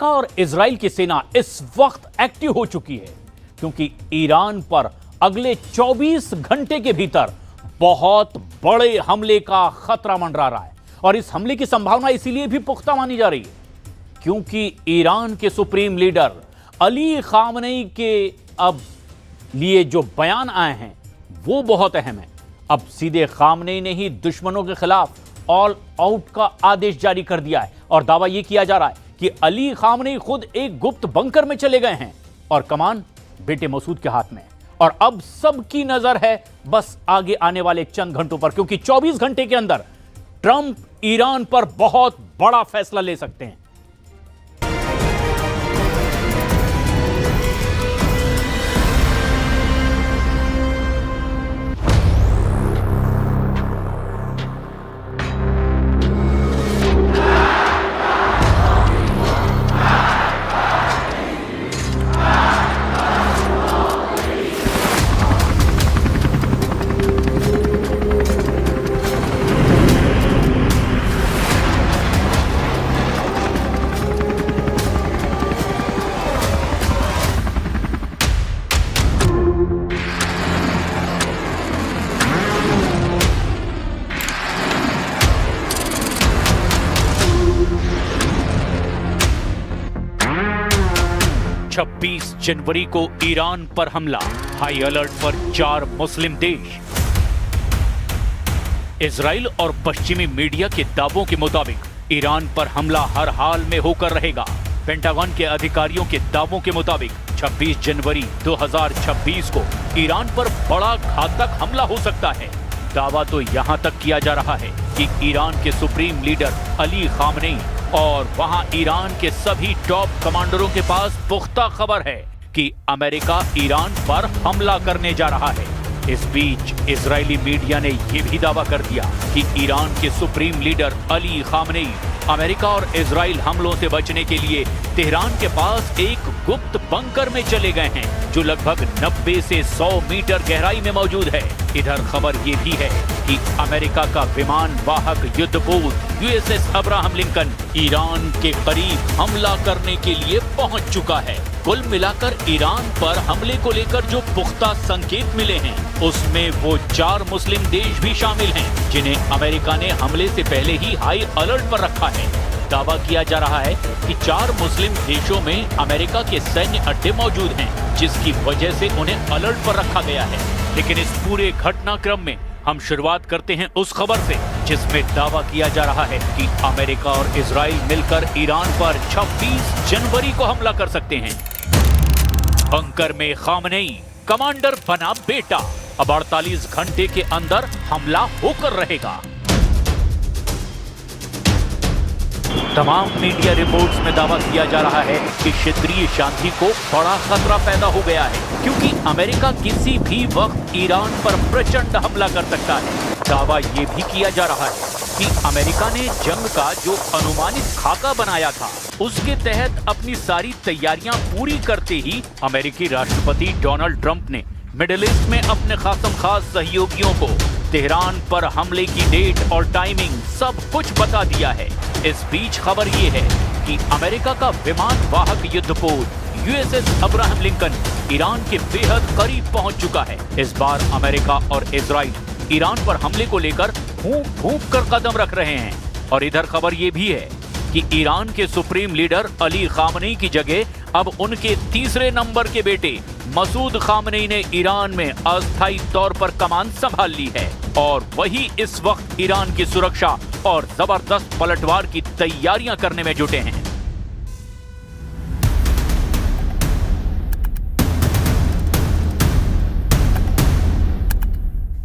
और इजराइल की सेना इस वक्त एक्टिव हो चुकी है क्योंकि ईरान पर अगले 24 घंटे के भीतर बहुत बड़े हमले का खतरा मंडरा रहा है। और इस हमले की संभावना इसीलिए भी पुख्ता मानी जा रही है क्योंकि ईरान के सुप्रीम लीडर अली खामनेई के अब लिए जो बयान आए हैं वो बहुत अहम है। अब सीधे खामनेई ने ही दुश्मनों के खिलाफ ऑल आउट का आदेश जारी कर दिया है और दावा यह किया जा रहा है कि अली खामनेई खुद एक गुप्त बंकर में चले गए हैं और कमान बेटे मसूद के हाथ में। और अब सबकी नजर है बस आगे आने वाले चंद घंटों पर क्योंकि 24 घंटे के अंदर ट्रंप ईरान पर बहुत बड़ा फैसला ले सकते हैं। 26 जनवरी को ईरान पर हमला, हाई अलर्ट पर 4 मुस्लिम देश। इजराइल और पश्चिमी मीडिया के दावों के मुताबिक ईरान पर हमला हर हाल में होकर रहेगा। पेंटागन के अधिकारियों के दावों के मुताबिक 26 जनवरी 2026 को ईरान पर बड़ा घातक हमला हो सकता है। दावा तो यहां तक किया जा रहा है कि ईरान के सुप्रीम लीडर अली खामनेई और वहां ईरान के सभी टॉप कमांडरों के पास पुख्ता खबर है कि अमेरिका ईरान पर हमला करने जा रहा है। इस बीच इजरायली मीडिया ने यह भी दावा कर दिया कि ईरान के supreme leader Ali Khamenei America और इजराइल हमलों से बचने के लिए तेहरान के पास एक गुप्त बंकर में चले गए हैं जो लगभग 90 से 100 मीटर गहराई में मौजूद है। इधर खबर ये भी है कि अमेरिका का विमान वाहक युद्धपोत यूएसएस अब्राहम लिंकन ईरान के करीब हमला करने के लिए पहुंच चुका है। कुल मिलाकर ईरान पर हमले को लेकर जो पुख्ता संकेत मिले हैं उसमें वो 4 मुस्लिम देश भी शामिल हैं जिन्हें अमेरिका ने हमले से पहले ही हाई अलर्ट पर रखा है। दावा किया जा रहा है कि 4 मुस्लिम देशों में अमेरिका के सैन्य अड्डे मौजूद हैं जिसकी वजह से उन्हें अलर्ट पर रखा गया है। लेकिन इस पूरे घटनाक्रम में हम शुरुआत करते हैं उस खबर से जिसमें दावा किया जा रहा है कि अमेरिका और इजराइल मिलकर ईरान पर 26 जनवरी को हमला कर सकते हैं। बंकर में खामनेई कमांडर बना बेटा, अब 48 घंटे के अंदर हमला होकर रहेगा। तमाम मीडिया रिपोर्ट्स में दावा किया जा रहा है कि क्षेत्रीय शांति को बड़ा खतरा पैदा हो गया है क्योंकि अमेरिका किसी भी वक्त ईरान पर प्रचंड हमला कर सकता है। दावा यह भी किया जा रहा है कि अमेरिका ने जंग का जो अनुमानित खाका बनाया था उसके तहत अपनी सारी तैयारियां पूरी करते ही अमेरिकी राष्ट्रपति डोनाल्ड ट्रंप ने मिडिल ईस्ट में अपने खास सहयोगियों को तेहरान पर हमले की डेट और टाइमिंग सब कुछ बता दिया है। इस बीच खबर ये है कि अमेरिका का विमान वाहक युद्धपोत यूएसएस अब्राहम लिंकन ईरान के बेहद करीब पहुंच चुका है। इस बार अमेरिका और इजराइल ईरान पर हमले को लेकर फूंक कर कदम रख रहे हैं। और इधर खबर ये भी है कि ईरान के सुप्रीम लीडर अली खामनेई की जगह अब उनके तीसरे नंबर के बेटे मसूद खामनेई ने ईरान में अस्थायी तौर पर कमान संभाल ली है और वही इस वक्त ईरान की सुरक्षा और जबरदस्त पलटवार की तैयारियां करने में जुटे हैं।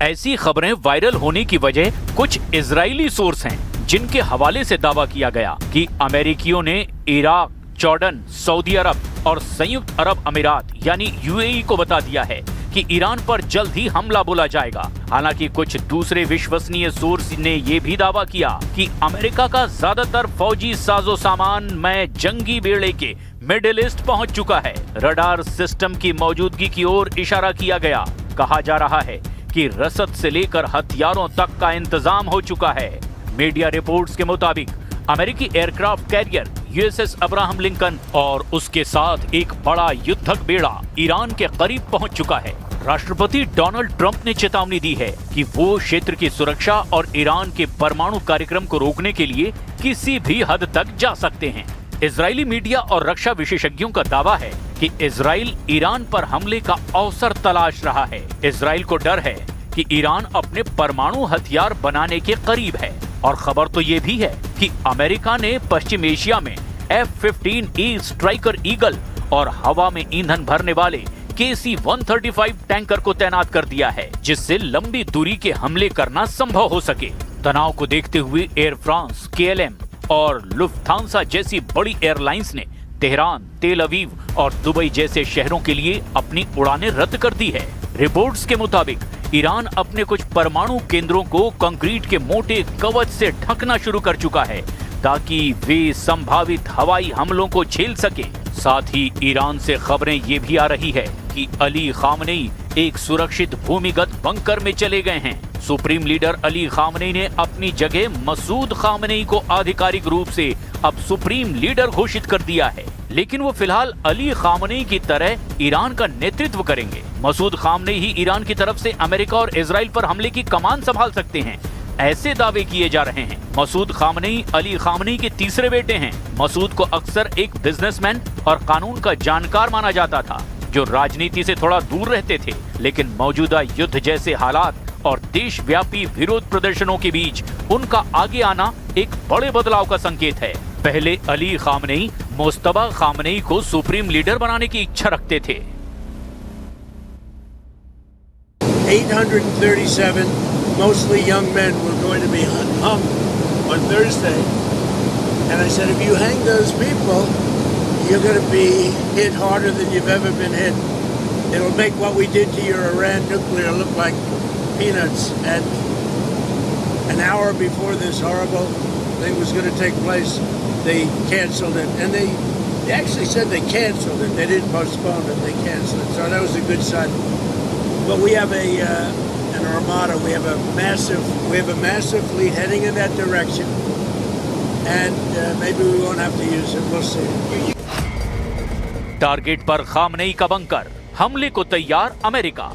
ऐसी खबरें वायरल होने की वजह कुछ इजरायली सोर्स हैं जिनके हवाले से दावा किया गया कि अमेरिकियों ने इराक, जॉर्डन, सऊदी अरब और संयुक्त अरब अमीरात यानी यूएई को बता दिया है कि ईरान पर जल्द ही हमला बोला जाएगा। हालांकि कुछ दूसरे विश्वसनीय सोर्स ने यह भी दावा किया कि अमेरिका का ज्यादातर फौजी साजो सामान में जंगी बेड़े के मिडिल ईस्ट पहुंच चुका है। रडार सिस्टम की मौजूदगी की ओर इशारा किया गया। कहा जा रहा है कि रसद से लेकर हथियारों तक का इंतजाम हो चुका है। मीडिया रिपोर्ट्स के मुताबिक अमेरिकी aircraft carrier USS Abraham Lincoln और उसके साथ एक बड़ा युद्धक बेड़ा ईरान के करीब पहुंच चुका है। राष्ट्रपति डोनाल्ड ट्रंप ने चेतावनी दी है कि वो क्षेत्र की सुरक्षा और ईरान के परमाणु कार्यक्रम को रोकने के लिए किसी भी हद तक जा सकते हैं। इजरायली मीडिया और रक्षा विशेषज्ञों का दावा है कि इजराइल ईरान पर हमले का अवसर तलाश रहा है। इजराइल को डर है कि ईरान अपने परमाणु हथियार बनाने के करीब है। और खबर तो ये भी है कि अमेरिका ने पश्चिम एशिया में F-15E स्ट्राइकर ईगल और हवा में ईंधन भरने वाले KC-135 टैंकर को तैनात कर दिया है, जिससे लंबी दूरी के हमले करना संभव हो सके। तनाव को देखते हुए एयर फ्रांस, KLM और लुफ्थांसा जैसी बड़ी एयरलाइंस ने तेहरान, तेल अवीव और दुबई जैसे शहरों के लिए अपनी उड़ानें रद्द कर दी है। रिपोर्ट्स के मुताबिक ईरान अपने कुछ परमाणु केंद्रों को कंक्रीट के मोटे कवच से ढकना शुरू कर चुका है ताकि वे संभावित हवाई हमलों को झेल सके। साथ ही ईरान से खबरें ये भी आ रही है कि अली खामनेई एक सुरक्षित भूमिगत बंकर में चले गए हैं। सुप्रीम लीडर अली खामनेई ने अपनी जगह मसूद खामनेई को आधिकारिक रूप से अब सुप्रीम लीडर घोषित कर दिया है, लेकिन वो फिलहाल अली खामनेई की तरह ईरान का नेतृत्व करेंगे। मसूद खामनेई ही ईरान की तरफ से अमेरिका और इजराइल पर हमले की कमान संभाल सकते हैं, ऐसे दावे किए जा रहे हैं। मसूद खामनेई अली खामनेई के तीसरे बेटे हैं। मसूद को अक्सर एक बिजनेसमैन और कानून का जानकार माना जाता था, जो राजनीति से थोड़ा दूर रहते थे, लेकिन मौजूदा युद्ध जैसे हालात और देशव्यापी विरोध प्रदर्शनों के बीच उनका आगे आना एक बड़े बदलाव का संकेत है। पहले अली खामनेई मुस्तबा खामनेई को सुप्रीम लीडर बनाने की इच्छा रखते थे। 837 mostly young men were going to be hung on Thursday, and I said, if you hang those people, you're going to be hit harder than you've ever been hit. It'll make what we did to your Iran nuclear look like peanuts. And an hour before this horrible thing was going to take place, they canceled it. And they actually said they canceled it. They didn't postpone it. They canceled it. So that was a good sign. But we have an armada. We have a massive fleet heading in that direction. And maybe we won't have to use it. We'll see. Target पर Khamenei का bunker, हमले को तैयार America.